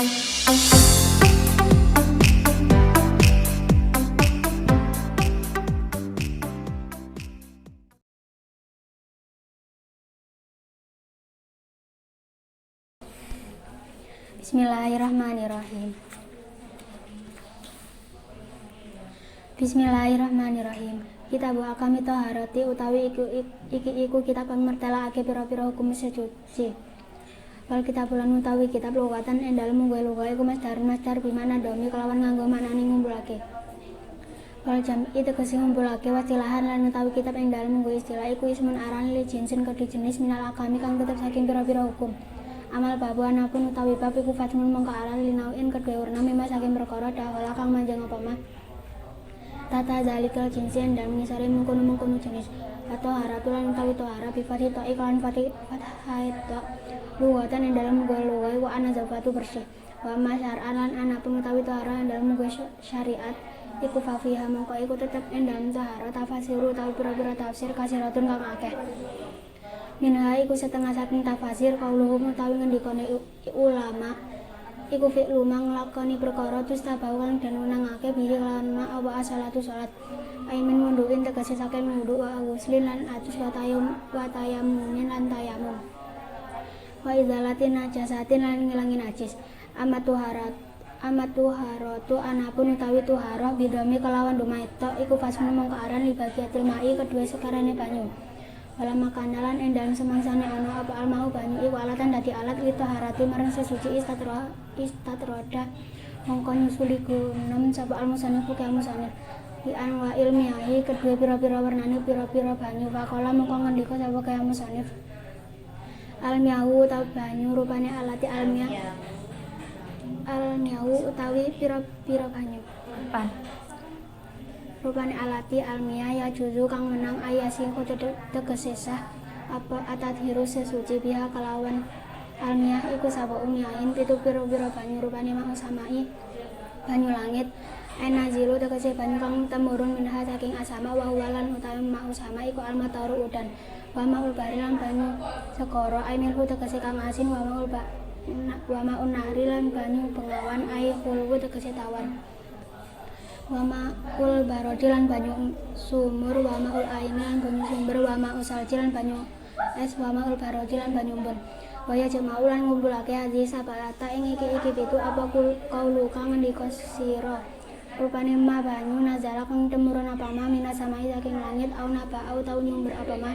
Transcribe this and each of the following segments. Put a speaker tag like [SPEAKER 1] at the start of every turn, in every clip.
[SPEAKER 1] Bismillahirrahmanirrahim. Bismillahirrahmanirrahim. Kitabu akami toharati utawi iku kitab kang mertelakake pira-pira hukum suci. Wal kitabulan utawi kitab lugatan ing dalem nggawe luga iku masdar bimana domi kelawan nganggo maknane ngumpulake. Wal jam'i tegese ngumpulake wasilahan lan utawi kitab ing dalem nggawe istilah iku ismun aran li jinsin kedhi jenis minal akami kang tetep saking pira-pira hukum. Amal babu anapun utawi bab iku fatmun mongko aran linauin kedua warna mimma saking perkara dahola kang manjang apa mah tata zalikal jinsin dan mengisari mengkono jenis atau haratulan utawi tohara bifati to'i kalan fati fathai to' lugatan yang dalam gua lugai wa anazafatu bersih wa masyar'an lan anapun utawi tohara yang dalam gua syariat iku fafiha mongko iku tetep yang dalam tohara tafasiru utawi pira-pira tafsir kasiratun kang akeh. Minha iku setengah saking tafsir kauluhum utawi ngendikane ulama iku fi'lu nglakoni perkara terus tabau kang den wenangake bihi lan apa asalatu salat aimin munduin tegese saking wudu wa ghuslin lan atus wa tayammumin lan tayamum wa idzalatin najasatin lan ngilangi najis amatuharatu anapun utawi tuharah bidami kelawan dumaita iku fasmu mongko aran li bagiatil mai kedua sekarane banyu. Wala makanalan ing dalem semangsane ana apa almau banyu iku alatan dadi alat litaharati marang sesuci istatroda mongko nyusuli gunem sapa almusannif ka almusannif bi anwa ilmiahi kedua pira-pira warnane pira-pira banyu faqala mongko ngendika sapa ka almusannif almiahu utawi banyu rupane alati almiahu utawi pira-pira banyu rupane alati almia ya juzu kang menang ayasi tegese sah apa atadhiru sesuci biha kelawan almia iku sapa umiain pitu pira-pira banyu rupane mau samai banyu langit enazilu tegese banyu kang temurun minha saking asama wa walan utawi mau sama iku almataru udan wa maul barilan banyu segara ainilhu tegese kang asin wa maun nahri lan banyu bengawan ai khulu tegese tawan wa ma'ul barodi lan banyu sumur wa ma'ul aini lan banyu sumber wa ma'ul salji lan banyu es wa ma'ul barodi lan banyu embun wa ya jama'u lan ngumpulake hadis sabalata ing iki pitu apa kaulu kang ngendika sira rupane ma banyu nazala kang temurun apa ma minas samai saking langit au naba au tau nyumber apa ma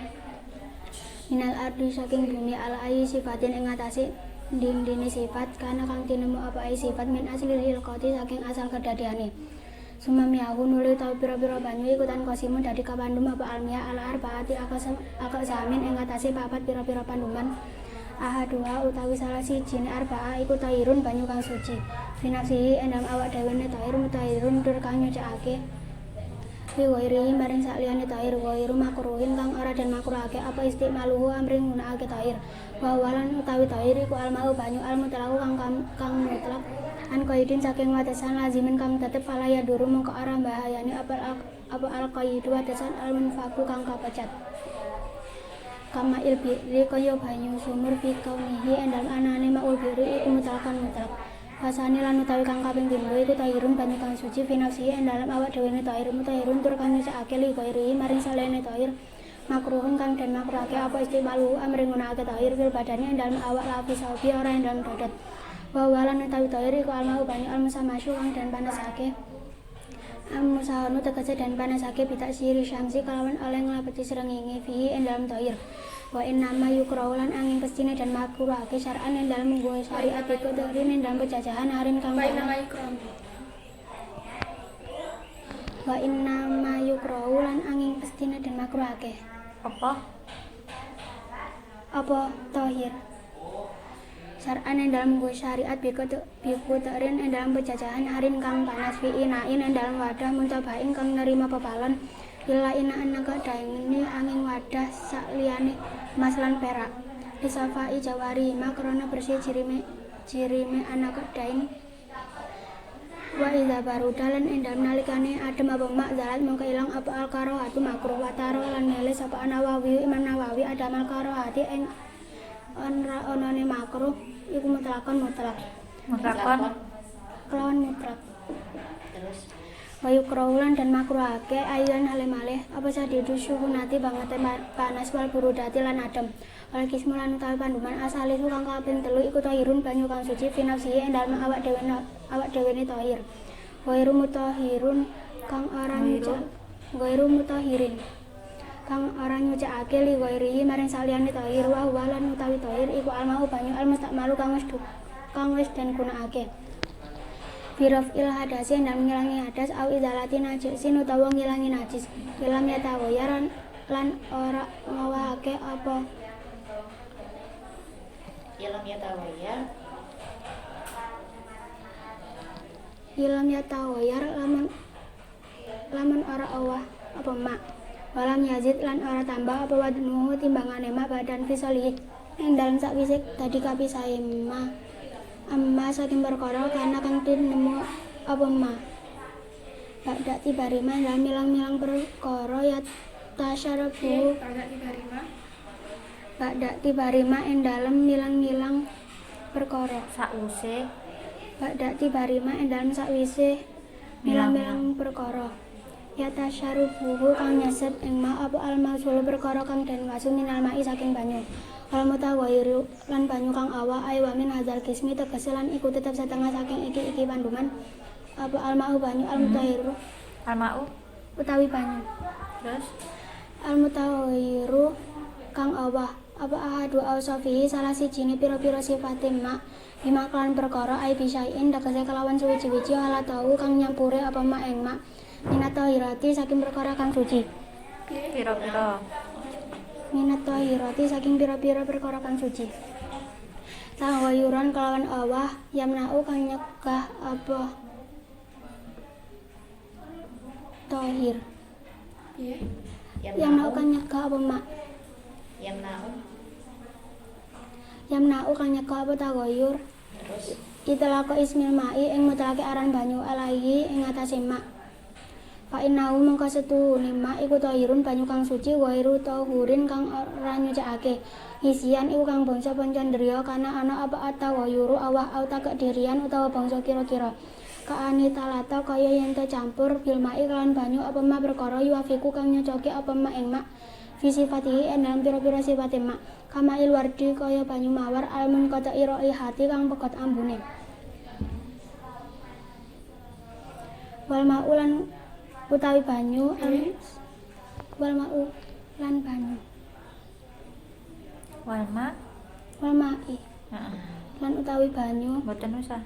[SPEAKER 1] minal ardi saking bumi ala ayi sifatin ing atase dindine sifat kana kang tinemu apa ayi sifat min aslil hilqati saking asal kedadiane. Sumamiyahu nuli tau pira-pira banyu ikutan kosimun dadi kapandhum apa almiyah ala arbaati aka samin ing atase papat pira-pira panduman ahadua utawi salah sijine arbaa iku tairun banyu kang suci finafsihi endam awak dhewe ne tairun tur kang nyucikake wiwairi maring sakliyane tair wairu makruhin kang ora den makruhake apa istimaluhu amring nggunakake tair wawalan utawi tair iku almau banyu almutlaku kang mutlak an qaidin saking watasan lazimin kang tetep falaya duru mongko ora bahayani apa alqaidu watasan almunfaku kang kapecat kama ilbiri kaya banyu sumur fi kaunihi endal anane maul biri iku mutlakan mutlak fasane lan utawi kang kaping 3 iku tairun banyu kang suci finafsi endalem awak dhewe ne tair mutairun tur kang nyekake li qairi maring salene tair makruhun kang den makruhake apa istimalu amring nggunakake tair fil badane endalem awak lafi sawi ora endalem dodot wawalan utawi tair iku almau banyu almusamasyu kang den panasake musahanu tegese dan panasake bitak siri syamsi kalawan oleh nglapeti srengenge fi endalem tair wa innama yukraulan angin pestine dan makruhake syar'an ing dalem nggo syariat iku terin dalam penjajahan harin kang wa innama yukraulan angin pestine dan makruhake apa tahir syar'an ing dalem nggo syariat biku terin ing dalem penjajahan harin kang panas fi inain ing dalem wadah muntabain kang nerima pepalan illa ina anaka daengni angin wadah sakliyane emas lan perak disafai jawari makrona bersih cirime anak daeng wa idza barudalan endam nalikane adem apa mak zalat mongko ilang apa alkarohatu makruh wataro lan neles apa Nawawi Imam Nawawi adam alkarohati ing onra onone makruh iku mutlak
[SPEAKER 2] Mutlakon.
[SPEAKER 1] kelawan mutlak.
[SPEAKER 2] Terus
[SPEAKER 1] Wayu krawulan dan makruhake ayuan malih apa sadidu syuhunati bangete panas wal burudati lan adem. Wal kismu lan utawi panduman asalisu kang kaping 3 iku tahirun banyu kang suci finafsihi ing dalem awak dhewe tahir. Wairu mutahhirun kang ora nyucak wairu mutahhirin kang ora nyucakake li wairihi maring saliyane tahir wa lan utawi tahir iku almau banyu almustakmalu kang wis den gunakake. Birafil hadasi dan ngilangi hadas au izalati najisin utawa ngilangi najis. Ilam ya tawayaran lan ora ngawahake apa
[SPEAKER 2] ilam ya tawayar.
[SPEAKER 1] Ilam ya tawayar lamun ora awah apa mak. Walam yazid lan ora tambah apa wadnuhu timbangane mak badan fisalihi ing dalem sakwise dadi kapisahe mak. Amma saking perkara kana kang nemu apa ma Ba'da tibarima dalam milang-milang perkara ya tasyarabu Ba'da tibarima ing dalem milang-milang perkara
[SPEAKER 2] Sakwise
[SPEAKER 1] Ba'da tibarima ing dalem sakwise milang-milang perkara ya tasyarubuhu kang nyesep ing ma apa al-mausul perkara kang den wasu minal ma'i saking banyu. Kalau mutawayiru lan banyu kang awah ay wamin hazal kismi tegese lan iku tetep setengah saking iki panduman apa almau banyu almutahiru
[SPEAKER 2] almau
[SPEAKER 1] utawi banyu.
[SPEAKER 2] Terus
[SPEAKER 1] Almutawayiru kang awah apa ahadu ausafihi salah sijine pira-pira sifate mak bima kelan perkara ay bisain tegese kelawan suwi-wiji ala tau kang nyampure apa mak ing mak minatahirati saking perkara kang suci.
[SPEAKER 2] pira-pira
[SPEAKER 1] Minat tahirati saking pira-pira perkara kang suci. Tawayuran kelawan awah yamna'u kang nyegah apa tahir. Yamna'u kang nyegah apa mak. Yamna'u kang nyegah apa tawayur.
[SPEAKER 2] Terus
[SPEAKER 1] Itlaqo ismil ma'i ing mutlake aran banyu alaihi ing atase mak. Fa innahu mongko setuhune mak iku tahirun banyu kang suci wairu tahurin kang ora nyucakake. Isian iku kang bangsa pancandriya kana ana apa atawayuru awah auta kedirian utawa bangsa kira-kira. Kaani talata kaya yen campur bil ma'i kelan banyu apa mak perkara yuafiku kang nyocoke apa mak ing mak. Fi sifatihi dalam pira-pira sifate mak. Kamail wardi kaya banyu mawar almun kata iroi hati kang pekot ambune. Wal ma'ulan utawi banyu wal ma'u lan banyu wal ma'i lan utawi banyu
[SPEAKER 2] mboten usah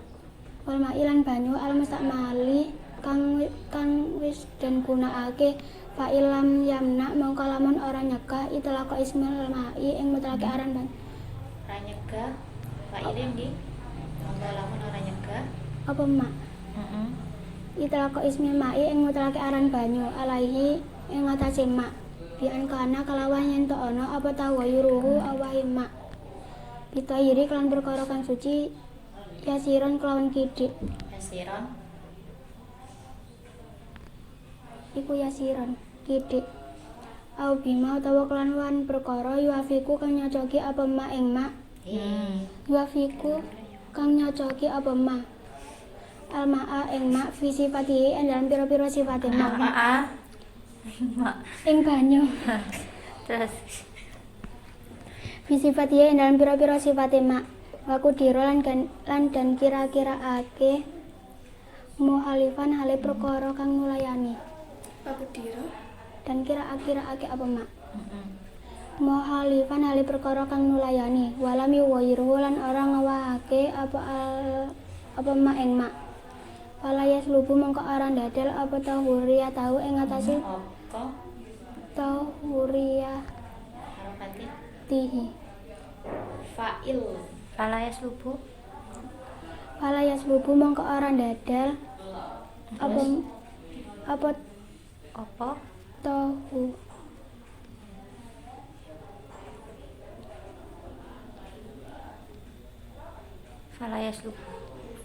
[SPEAKER 1] wal ma'i lan banyu al mustakmali kang wis den gunakake fa ilam yamna mongko lamun ora nyegah itlaqo ismil ma'i ing mutlake aran banyu
[SPEAKER 2] ora nyegah fa ilim nggih mongko lamun ora nyegah
[SPEAKER 1] apa mak itlaqo ismil ma'i ing mutlake aran banyu alaihi ing atase mak bian kana kelawan yen to ana apa tawayuruhu awahi mak bitayiri kelan perkara kang suci yasiron kelawan kidik
[SPEAKER 2] yasiron
[SPEAKER 1] iku yasiron kidik au bima utawa kelan wan perkara yuafiku kang nyocoki apa mak ing mak yuafiku kang nyocoki apa mak al-ma'a ing mak fi sifatihi dalam pira-pira sifate mak ing banyu
[SPEAKER 2] terus
[SPEAKER 1] fi sifatihi dalam pira-pira sifate mak waku diro lan dan kira-kira ake muhalifan hale perkara kang nulayani waku diro dan kira-kira ake apa mak muhalifan hale perkara kang nulayani walami wairu lan ora ngawahake apa mak ing mak Walayas lubu mongko aran dadel apa tahuria tahu ing atase tahuria tihi
[SPEAKER 2] fa'il
[SPEAKER 1] Walayas lubu mongko aran dadel apa tahu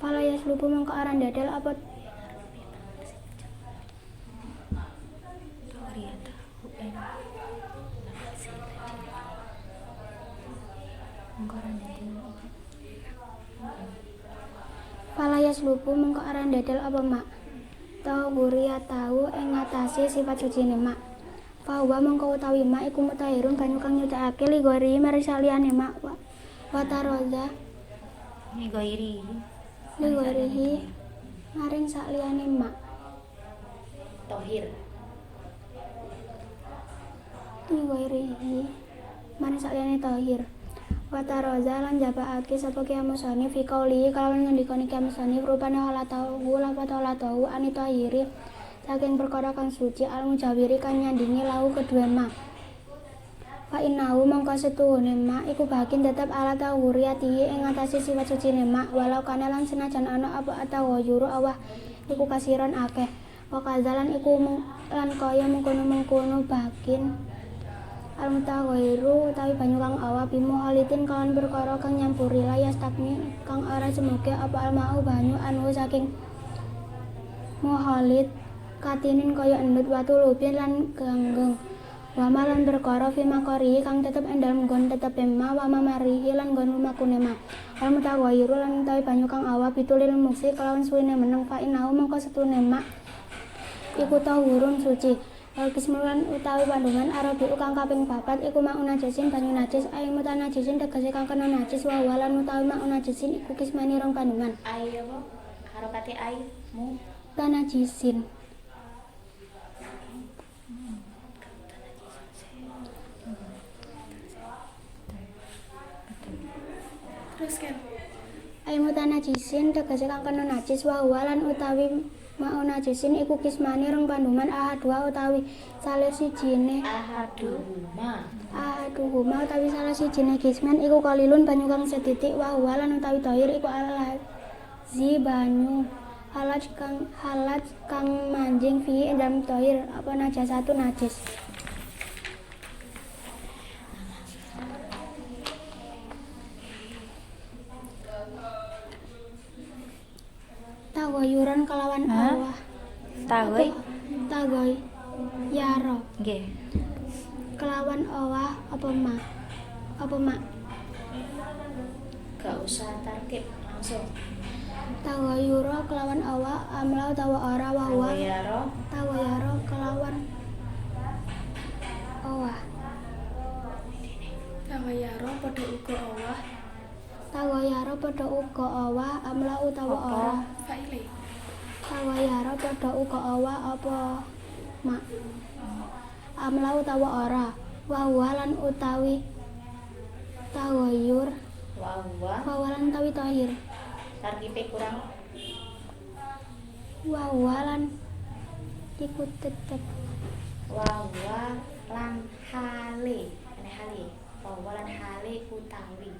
[SPEAKER 1] Falayas lubu mongko aran dadel apa yaslubu mengko aran dadal apa mak tahuriya tahu ing ngatasi sifat sucine mak fawa mengko utawi mak iku mutahirun banyu kang nyucikake li gori mari saliyane mak wa taroza
[SPEAKER 2] Ini goiri.
[SPEAKER 1] li gorihi maring saliyane mak
[SPEAKER 2] Tohir.
[SPEAKER 1] li gorihi maring saliyane tahir wa taroza lan jabaake sapa ki amusani fi qauli kalawan ngendikane ki amusani rupane wala tahu lafat wala tahu anitahiri saking perkara kang suci al mujawiri kang nyandingi lahu kedue mak fa innahu mangka setuhune mak iku bakin tetep ala tahuriyati ing ngatasi sifat sucine mak walau kana lan senajan ana apa atawayuru awah iku kasiron akeh wa kazalan iku lan kaya mengkono-mengkono bakin al mutaghayyiru utawi banyu kang awah bimu halitin kawan perkara kang nyampuri layas takni kang ora semoga apa almau banyu anu saking muhalit katinin kaya endut watu lubin lan ganggeng wama lan perkara fi makori kang tetep ing dalem nggon tetepe ma wama marihi lan nggon lumakune ma al mutaghayyiru lan utawi banyu kang awah bitulil muksi kelawan suwine meneng fa inau mengko setune mak iku tahurun suci Kismulan utawi pandungan Arabi kang kaping 4 iku maun najisin banyu najis ay mutanajisin tegese kang kena najis wa walan utawi maun najisin iku kismani rong pandungan
[SPEAKER 2] Ai apa? Harokate ai mu.
[SPEAKER 1] tanajisin
[SPEAKER 2] Terus kan.
[SPEAKER 1] ay mutanajisin tegese kang kena najis wa walan utawi maun najisin iku kismani rong pandungan ahadwa utawi salah sijine ahaduhuma utawi salah sijine kisman iku kalilun banyu kang setitik wa walan utawi tohir iku alazi banyu halat kang manjing fi dalam tohir apa najasatu najis tagoyuran kelawan Allah tagoy yaro
[SPEAKER 2] Nggih.
[SPEAKER 1] kelawan Allah apa mak
[SPEAKER 2] Gak usah tarkib langsung.
[SPEAKER 1] tagoyuro kelawan Allah amla utawa ora wa
[SPEAKER 2] Yaro.
[SPEAKER 1] tagoyaro kelawan Allah
[SPEAKER 3] Tawayaro padha uga Allah
[SPEAKER 1] tagoyaro padha uga Allah amla utawa ora
[SPEAKER 3] faile.
[SPEAKER 1] tagoyaro padha uga Allah apa mak amla utawa ora wa lan utawi tagoyur
[SPEAKER 2] Wawa.
[SPEAKER 1] lan utawi tahir
[SPEAKER 2] Tarkibe kurang.
[SPEAKER 1] lan iku tetep
[SPEAKER 2] Wawa lan hale. Ane hale. Wawa lan hale utawi.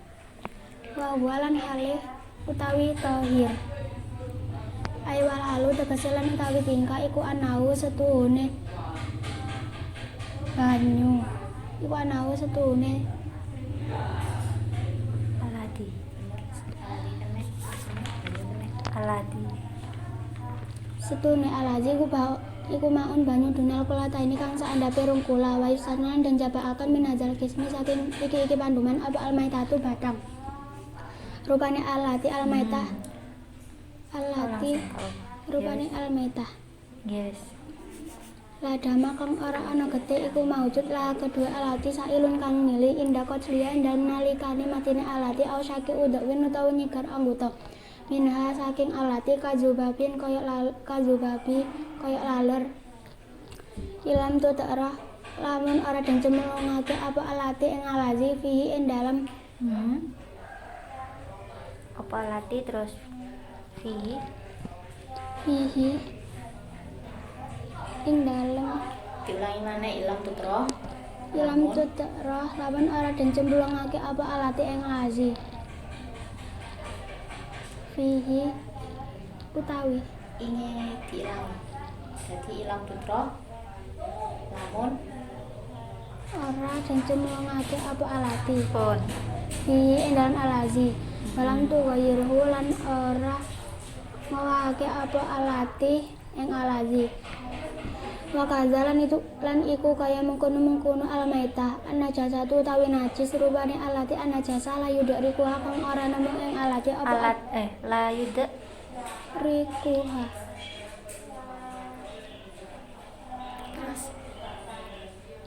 [SPEAKER 1] lan halih utawi tahir aywal halu tegese lan utawi tingkah iku anahu setuhune banyu iku anahu setuhune
[SPEAKER 2] Aladi. Aladi temen. Aladi.
[SPEAKER 1] setune alazi iku maun banyu dunal kulata ini kang saandhape rong kula wa yusanan dan jabaaken minazal kismi saking iki panduman apa almaitatu batang rupane alati almaitah alati rupane almaitah
[SPEAKER 2] Yes.
[SPEAKER 1] ladama kang ora ana getih iku maujud la kedua alati sailun kang mili indakot liya dan nalikane matine alati au saki udawin utawa nyigar anggota minha saking alati kazubabin kazubabi koyo laler ilam tu ta'rah lamun ora den cemplungake apa alati ing alazi fihi ing dalem
[SPEAKER 2] Apa alati terus fi
[SPEAKER 1] fihi ing dalem
[SPEAKER 2] diulangi mana ilam tutro.
[SPEAKER 1] ilam tu ta'rah lamun ora den cemplungake apa alati ing alazi fihi utawi
[SPEAKER 2] Ini diilang. Jadi ilam tutro. Namun
[SPEAKER 1] ora den cemplungake apa alati
[SPEAKER 2] pun
[SPEAKER 1] fihi ing dalem alazi balang tu gayirhu lan ora mawake apa alati ing alazi wa kazalan itu lan iku kaya mengkono-mengkono almaitah an-najasatu utawi najis rupane alati an-najasa la yudriku kang ora nemu ing alati apa
[SPEAKER 2] la yuda
[SPEAKER 1] rikuha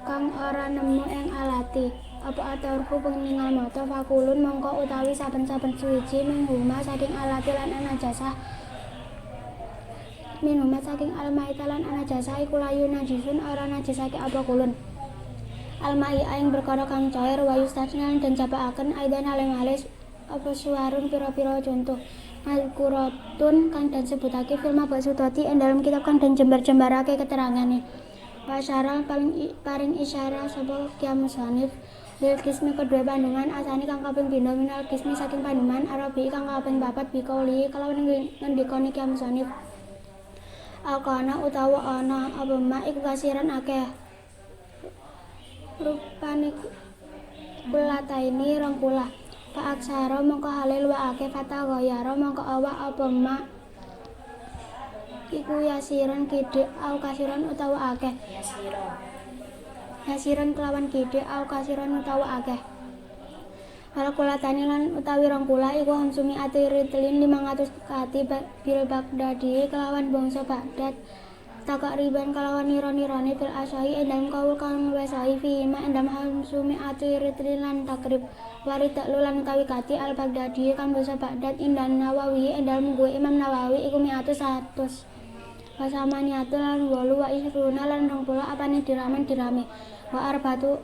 [SPEAKER 1] kang ora nemu ing alati apa aturku pengingal mata fakulun mongko utawi saben-saben suwiji minhuma saking alati lan anajasah minhuma saking almaita lan anajasah iku layu najisun ora najisake apa kulun almai aing berkara kang cair wayu statsnal dan jabaaken aidan halih-halih apa suwarun pira-pira contoh Al-Quratun kang dan sebutake film Basutoti ing dalam kitab kang dan jembar-jembarake keterangane wasyara paring isyarah sapa Kiam Musonif lil kismi kedua pandungan asani kang kaping pindho minal kismi saking pandungan Arabi kang kaping papat bikauli kalawan ngendikane Kiam Musonif akana utawa ana apa mak iku kasiran akeh rupane kulataini rong kula Pak aksara mongko halil wa akeh kata goyaro mongko awak apa mak iku yasiran kidhe au kasiran utawa akeh yasiran kelawan kidhe au kasiran utawa akeh Wal kulatani lan utawi rong kula iku hamsumi ati ritlin 500 kati bil Baghdadi kelawan bangsa Baghdad takak riban kelawan nira-nirane fil asyai endam kaul kang wesahi fi ma endam hamsumi ati ritlin lan takrib wari taklu lan utawi kati al Baghdadi kang bangsa Baghdad indan Nawawi endam gue Imam Nawawi iku 100 wasamaniatu lan 8 wa isruna lan 20 apane dirame wa arbaatu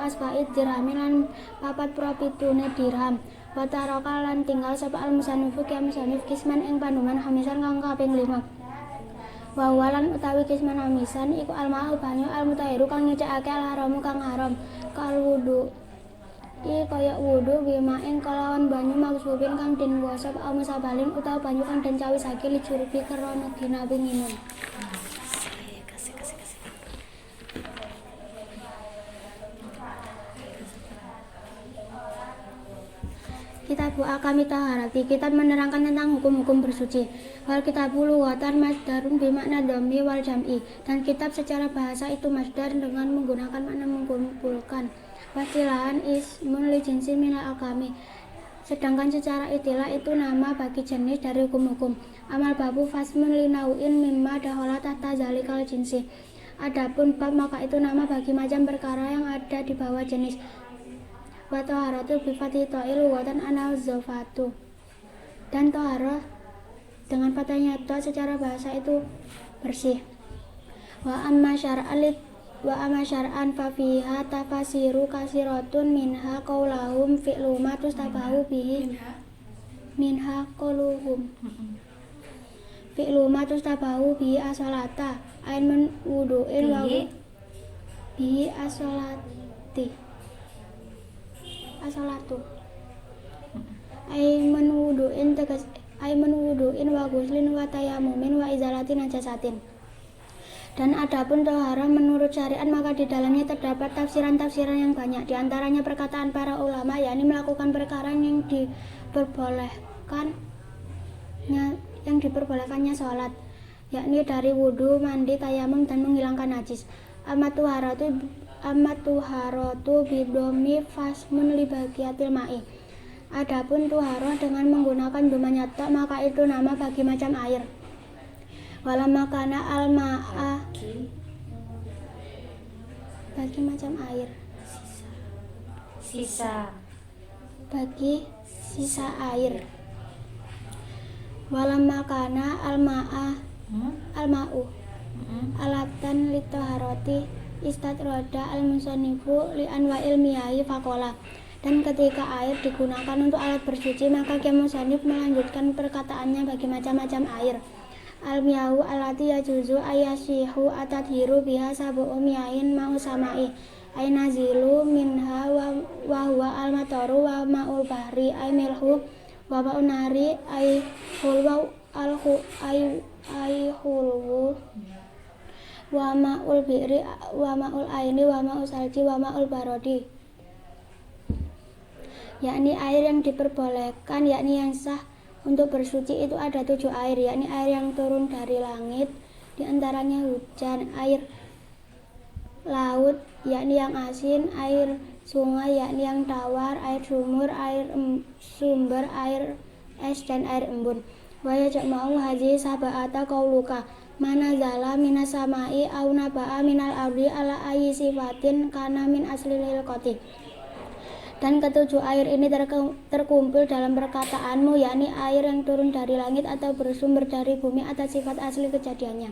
[SPEAKER 1] asba'id dirham lan 47 dirham wa taraka lan tinggal sapa al musannifu Kiam Musonif kisman ing pandungan hamisan kang kaping 5 wa walan utawi kisman hamisan iku al ma'u banyu al mutahiru kang nyucikake al haramu kang haram kal wudu kaya wudu bima ing kalawan banyu maksubin kang den gosok au musabalin utawa banyu kang den cawisake lijurbi krana ginawi minum Kitab Akami Taharati, kitab menerangkan tentang hukum-hukum bersuci. Wal kitabu lughatan masdarun bimakna dhammi wal jam'i, dan kitab secara bahasa itu masdar dengan menggunakan makna mengumpulkan. Wastilahan ismun li jinsi minal akami, sedangkan secara istilah itu nama bagi jenis dari hukum-hukum. Amal babu fasmun li nau'in mimma dahola tahta zalikal jinsi. Adapun bab maka itu nama bagi macam perkara yang ada di bawah jenis. Wa taharatu bi fathi ta'il lughatan an-nazafatu, dan taharah dengan fathahnya ta secara bahasa itu bersih. Wa amma syar'an fa fiha tafasiru kasiratun minha qaulahum fi'lu ma tustabahu bihi minha qauluhum fi'lu ma tustabahu bihi as-salata ain min wudu'in wa bihi as-salati as-salatu aiman wudu'in wa ghuslin wa tayamumin wa izalati najasatin. Dan adapun toharah menurut syariat maka di dalamnya terdapat tafsiran-tafsiran yang banyak, di antaranya perkataan para ulama yakni melakukan perkara yang diperbolehkannya sholat, yakni dari wudu, mandi, tayamum dan menghilangkan najis. Amma tuharatu bidomi fasmun li baqiyatil ma'i. Adapun tuharah dengan menggunakan domanya ta maka itu nama bagi macam air. Walamma kana al-ma'a bagi macam air. Bagi sisa air. Walamma kana al-ma'u alatan litaharati istatroda al-musannifu li anwa'il miyahi faqala. Dan ketika air digunakan untuk alat bersuci maka Kiam Musonif melanjutkan perkataannya bagi macam-macam air. Al-miyahu alati yajuzu ayasyihu atadhiru biha sabu'u miyahin ma'u sama'i ay nazilu minha wa huwa al-mataru wa ma'ul bahri ay milhu wa ma'un nari ay hulwa ay hulwu wa ma'ul bi'ri wa ma'ul aini wa ma'ul salji wa ma'ul barodi, yakni air yang diperbolehkan yakni yang sah untuk bersuci itu ada 7 air, yakni air yang turun dari langit, diantaranya hujan, air laut yakni yang asin, air sungai yakni yang tawar, air sumur, air sumber, air es dan air embun. wa yajma'u hadhihi sab'ata qauluka mana zala minas samai au naba'a minal ardi ala ayyi sifatin kana min asli lilqati. Dan ketujuh air ini terkumpul dalam perkataanmu, yakni air yang turun dari langit atau bersumber dari bumi atas sifat asli kejadiannya.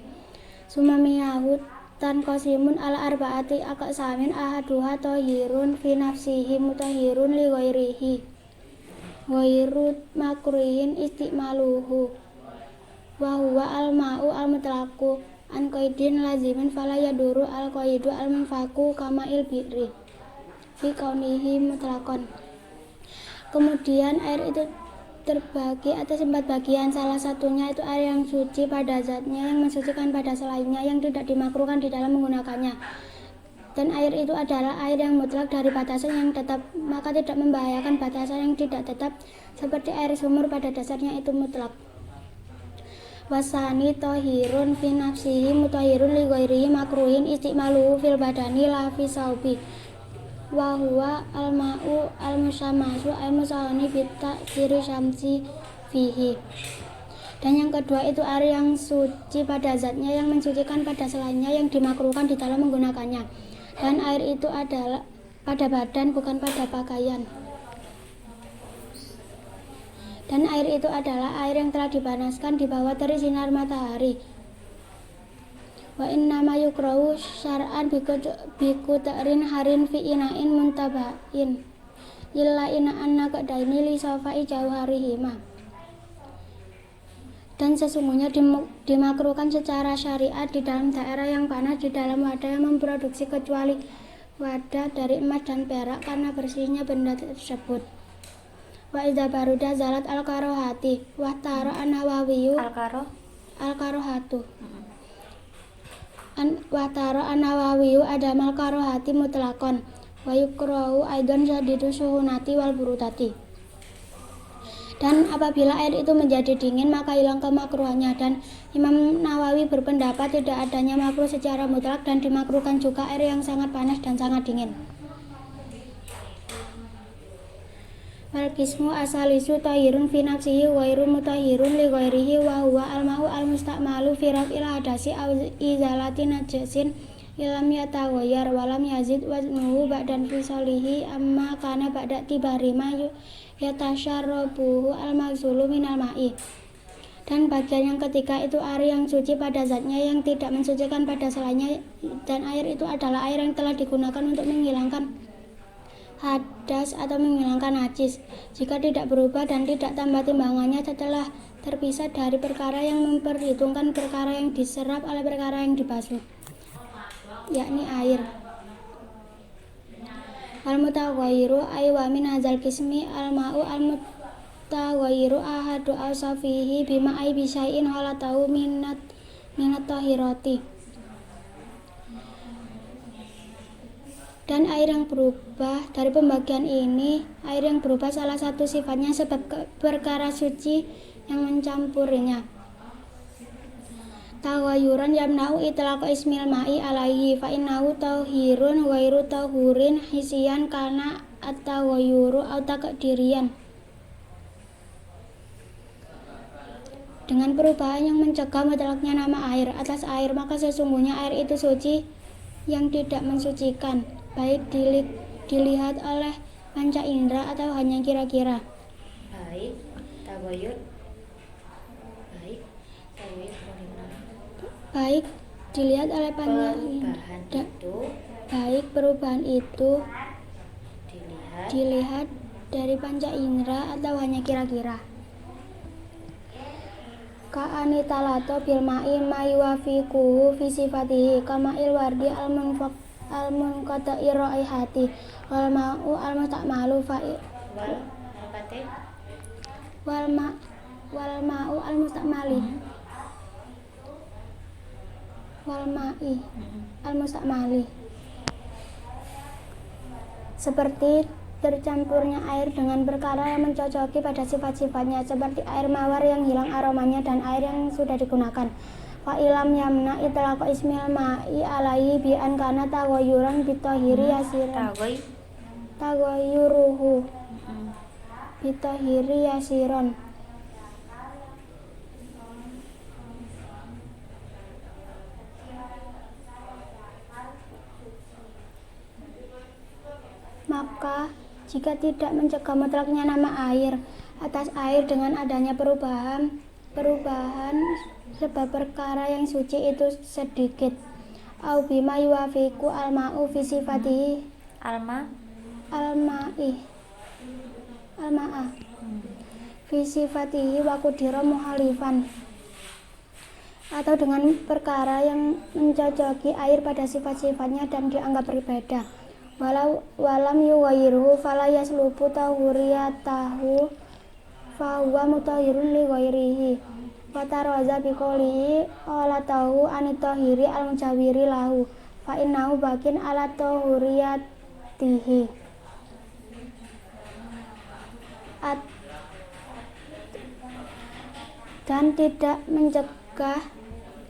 [SPEAKER 1] Sumamiyahu tan qasimun ala arba'ati aqsamin ahaduha tahirun fi nafsihi mutahhirun li ghairihi ghairu makruhin istimaluhu wa huwa al-ma'u al-mutlaqu an qaidin lazimin fala yaduru al-qaidu al-munfaku kama il-bi'ri fi kaunihi mutlaqan. Kemudian air itu terbagi atas 4 bagian. Salah satunya itu air yang suci pada zatnya, yang mensucikan pada selainnya, yang tidak dimakruhkan di dalam menggunakannya. Dan air itu adalah air yang mutlak dari batasan yang tetap, maka tidak membahayakan batasan yang tidak tetap, seperti air sumur pada dasarnya itu mutlak. Wasani tohirun fi nafsihi mutahhirun li ghairihi makruhin istimaluhu fil badani la fi saubi wa huwa al-ma'u al-musammasu al-musawani bitta kiri syamsi fihi. Dan yang kedua itu air yang suci pada zatnya, yang mensucikan pada selainnya, yang dimakruhkan di dalam menggunakannya. Dan air itu adalah pada badan, bukan pada pakaian. Dan air itu adalah air yang telah dipanaskan di bawah terik sinar matahari. Wa innama yukrahu syar'an biku ta'rin harin fi ina'in muntabain illa ina'anna kadaini li safai jauharihima. Dan sesungguhnya dimakruhkan secara syariat di dalam daerah yang panas di dalam wadah yang memproduksi kecuali wadah dari emas dan perak karena bersihnya benda tersebut. Wa idza baruda zalat al-karohati wa tara an-nawawiyu al-karohatu Wataro an-Nawawiyu adamal karohati mutlakon wa yukrahu aidan jadidu suhunati wal burutati. Dan apabila air itu menjadi dingin maka hilang kemakruhannya. Dan Imam Nawawi berpendapat tidak adanya makruh secara mutlak, dan dimakruhkan juga air yang sangat panas dan sangat dingin. Wal qismu asalisu tahirun fi nafsihi wa ghairu mutahhirun li ghairihi wa huwa al-ma'u al-musta'malu fi raf'il hadasi aw izalati najasin illam yataghayyar wa lam yazid waznuhu ba'dan fisalihi amma kana ba'da tibari ma yatasharrabuhu al-maghsulu minal ma'i. Dan bagian yang ketiga itu air yang suci pada zatnya, yang tidak mensucikan pada selainnya, dan air itu adalah air yang telah digunakan untuk menghilangkan hadas atau menghilangkan najis jika tidak berubah dan tidak tambah timbangannya setelah terpisah dari perkara yang memperhitungkan perkara yang diserap oleh perkara yang dibasuh, yakni air. Al-mutaghayyiru ay wa min hadzal qismi al-ma'u al-mutaghayyiru ahadu awsafihi bima ay bisyai'in halatahu minat tahirati. Dan air yang berubah dari pembagian ini, air yang berubah salah satu sifatnya sebab perkara suci yang mencampurinya. Taghayyuran yamna'u itlaqa ismil ma'i alaihi fa innahu tahirun ghairu tahurin hisiyan kana at-taghayyuru aw taqdiriyan. Dengan perubahan yang mencegah mutlaknya nama air atas air, maka sesungguhnya air itu suci yang tidak mensucikan, baik dilihat oleh panca indera atau hanya kira-kira.
[SPEAKER 2] Baik taghayyur
[SPEAKER 1] Baik dilihat oleh panca indera, baik perubahan itu dilihat dari panca indera atau hanya kira-kira. Ka'ani talato bil ma'i ma yuwafiquhu fi sifatihi kama il wardi al-munqata'i raihati wal ma'u al-musta'malu wal ma'u al-musta'mali wal ma'i al-musta'mali, seperti tercampurnya air dengan perkara yang mencocoki pada sifat-sifatnya, seperti air mawar yang hilang aromanya dan air yang sudah digunakan. Fa ilam yamna itlaqa ismil ma'i alaihi bi an kana taghayyuran bitahiri yasiran. Taghayyuruhu bitahiri yasiran. jika tidak mencegah mutlaknya nama air atas air dengan adanya perubahan sebab perkara yang suci itu sedikit. Au bima yuwafiqu al-ma'u fi sifatihi al-ma'a fi sifatihi wa qudira muhalifan, atau dengan perkara yang mencocoki air pada sifat-sifatnya dan dianggap berbeda. Walam yughayyiruhu fala yaslubu tahuriyatahu fa huwa mutahhirun li ghairihi wa taraza bi qawlihi ala tahu anitahiri al-mujawwiri lahu fa innahu bakin ala tahuriyatihi dan tidak mencegah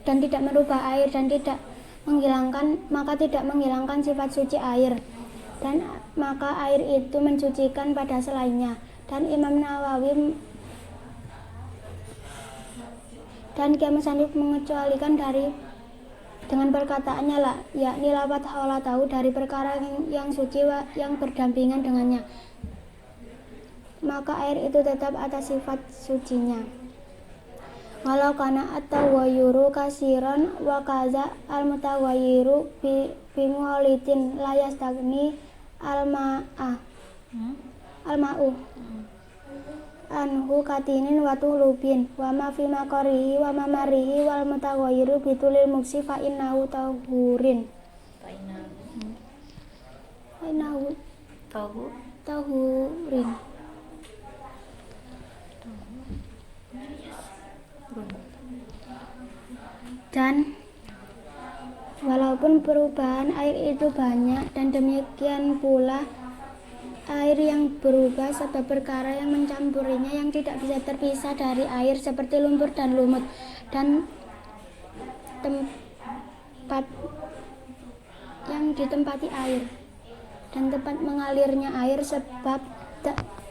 [SPEAKER 1] dan tidak merubah air dan tidak menghilangkan, maka tidak menghilangkan sifat suci air, dan maka air itu mensucikan pada selainnya. Dan Imam Nawawi dan Kiai Musanif mengecualikan dengan perkataannya lah, yakni lafadz haula tahu dari perkara yang suci yang berdampingan dengannya, maka air itu tetap atas sifat sucinya. Walau kana at-tawayuru kasiran wa kaza al-mutawayyiru bi muhalitin la yastagni al-ma'u anhu katinin wa tulubin wa ma fi makarihi wa mamarihi wal mutawayyiru bitulil muksi fa innahu tahurin tahurin. Dan walaupun perubahan air itu banyak, dan demikian pula air yang berubah sebab perkara yang mencampurinya yang tidak bisa terpisah dari air seperti lumpur dan lumut, dan tempat yang ditempati air dan tempat mengalirnya air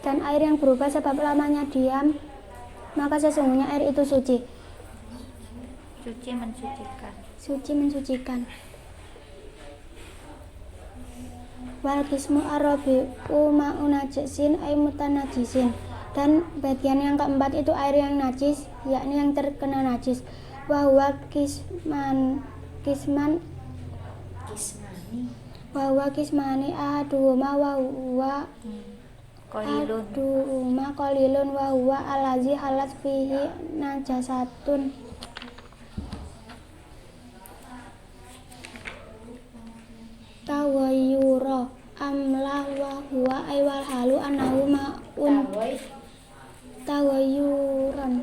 [SPEAKER 1] dan air yang berubah sebab lamanya diam, maka sesungguhnya air itu suci. Suci mensucikan. Wal qismu arabi'u ma'un najisin ay mutanajisin, dan bagian yang keempat itu air yang najis, yakni yang terkena najis. Wa huwa kismani ahaduhuma wa huwa qalilun wa huwa allazi halat fihi najasatun tawayyura amlah wa huwa aywal halu annahu ma'un tawayyaro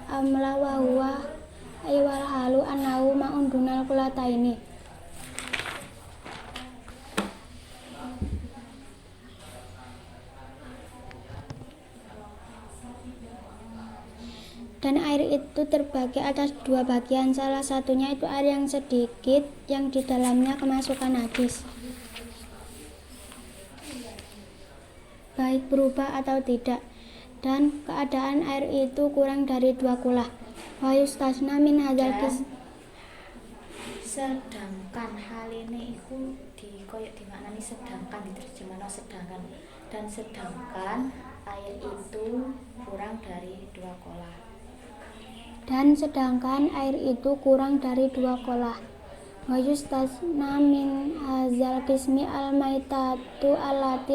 [SPEAKER 1] amlah wa huwa aywal halu annahu ma'un dunal kulataini. Dan air itu terbagi atas dua bagian, salah satunya itu air yang sedikit yang di dalamnya kemasukan najis, baik berubah atau tidak, dan keadaan air itu kurang dari 2 kulah. Wa yustasna min hadzal qis.
[SPEAKER 2] Sedangkan hal ini iku dimaknani sedangkan, diterjemahkan sedangkan, dan sedangkan air itu kurang dari 2 kolah.
[SPEAKER 1] Dan sedangkan air itu kurang dari 2 kolah. Wa yustasna min hadzal qismi al-maitatu allati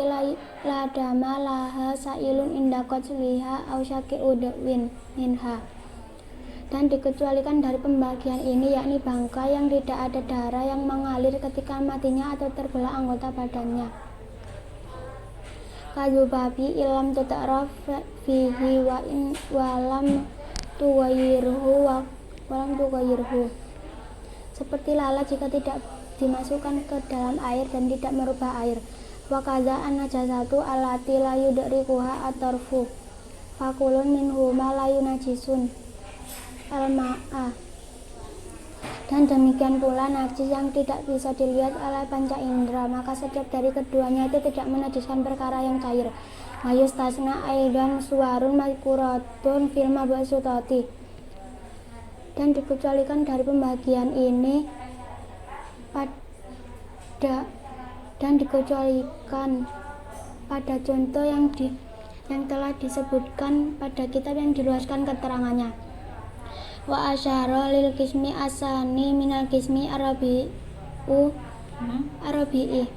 [SPEAKER 1] la dama laha sa'ilun inda qatliha aw syaqi udwin minha. Dan dikecualikan dari pembagian ini, yakni bangkai yang tidak ada darah yang mengalir ketika matinya atau terbelah anggota badannya. Kadzubabi ilam tutaraf fihi wa in walam tughayirhu seperti lalat jika tidak dimasukkan ke dalam air dan tidak merubah air. Wa kaza an-najasatu allati la yudrikuha at-tarfu fakulun minhuma la yunajisun al-ma'a. Dan demikian pula najis yang tidak bisa dilihat oleh panca indera, maka setiap dari keduanya itu tidak menajiskan perkara yang cair. Wa yustasna aidan suwarun mazkuratun fil mabsutati. Dan dikecualikan dari pembagian ini dan dikecualikan pada contoh yang telah disebutkan pada kitab yang diluaskan keterangannya. Wa asyara lil qismi asani minal qismi arabi'i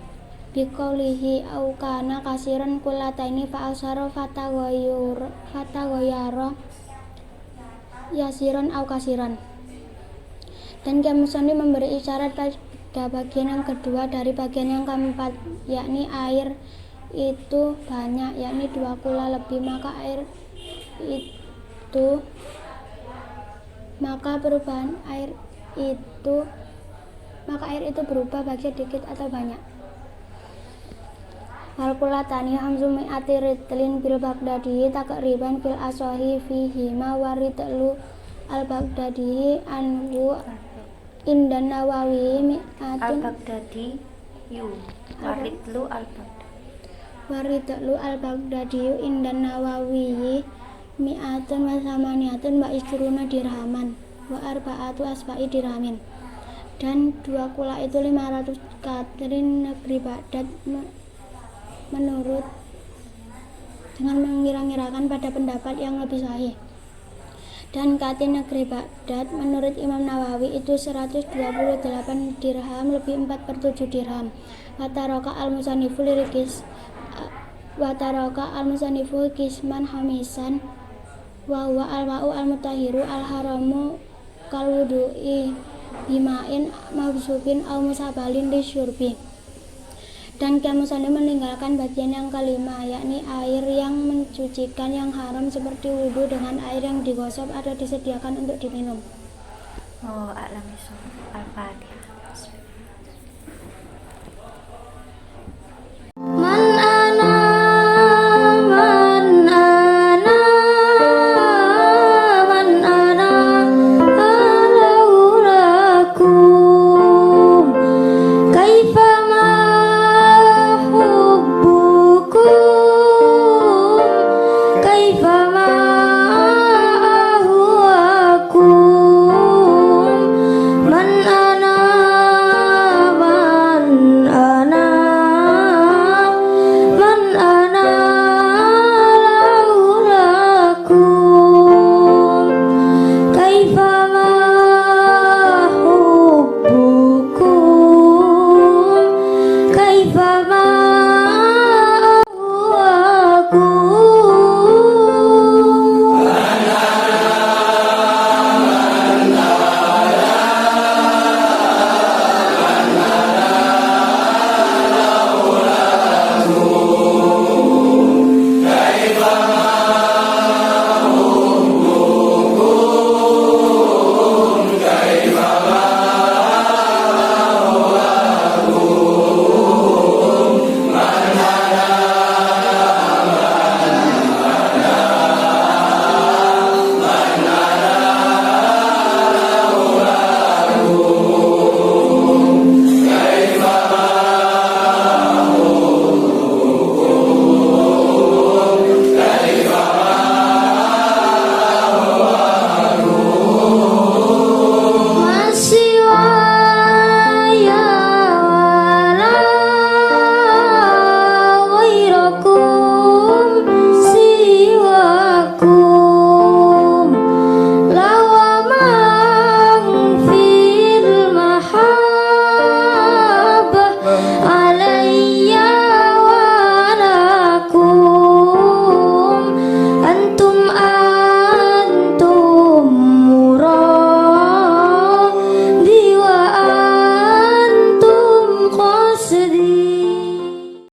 [SPEAKER 1] biqaulihi au kana kasiran kullataini fa asyara fataghayyara yasiran au kasiran. Dan Musani memberi isyarat pada bagian yang kedua dari bagian yang keempat, yakni air itu banyak, yakni 2 kula lebih, maka air itu berubah baik sedikit atau banyak. Wal kulatani hamzumi atiritlin bil Baghdadi takriban fil asohi fihi ma waritlu al Baghdadi anhu indan Nawawi mi'atun
[SPEAKER 2] Al-Baghdadi waritlu
[SPEAKER 1] al-Baghdadi indan Nawawi mi'atun wa samaniyatun wa isruna dirhaman wa arba'atu asba'i dirhamin. Dan 2 kula itu 500 katrin negeri Baghdad menurut dengan mengira-ngirakan pada pendapat yang lebih sahih. Dan katin negeri Baghdad menurut Imam Nawawi itu 128 dirham lebih 4/7 dirham. Wataraka al-musannifu kisman hamisan wa huwa al-ma'u al-mutahiru al-haramu kalwudu'i bima'in mabsubin au musabalin lisyurbi. Dan Musani meninggalkan bagian yang kelima, yakni air yang mencucikan yang haram seperti wudhu dengan air yang digosok atau disediakan untuk diminum.
[SPEAKER 2] A'lam bishawab. Al-Fatihah.